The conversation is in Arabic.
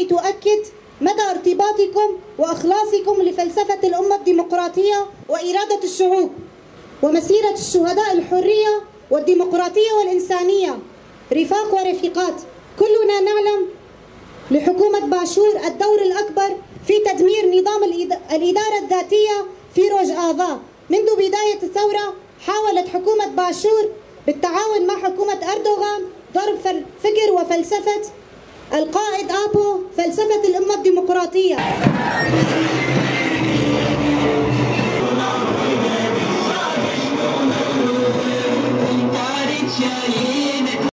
هذه تؤكد مدى ارتباطكم وإخلاصكم لفلسفة الأمة الديمقراطية وإرادة الشعوب ومسيرة الشهداء الحرية والديمقراطية والإنسانية. رفاق ورفيقات، كلنا نعلم لحكومة باشور الدور الأكبر في تدمير نظام الإدارة الذاتية في روجافا. منذ بداية الثورة حاولت حكومة باشور بالتعاون مع حكومة أردوغان ضرب فكر وفلسفة القائد آبو فلسفة الأمة الديمقراطية.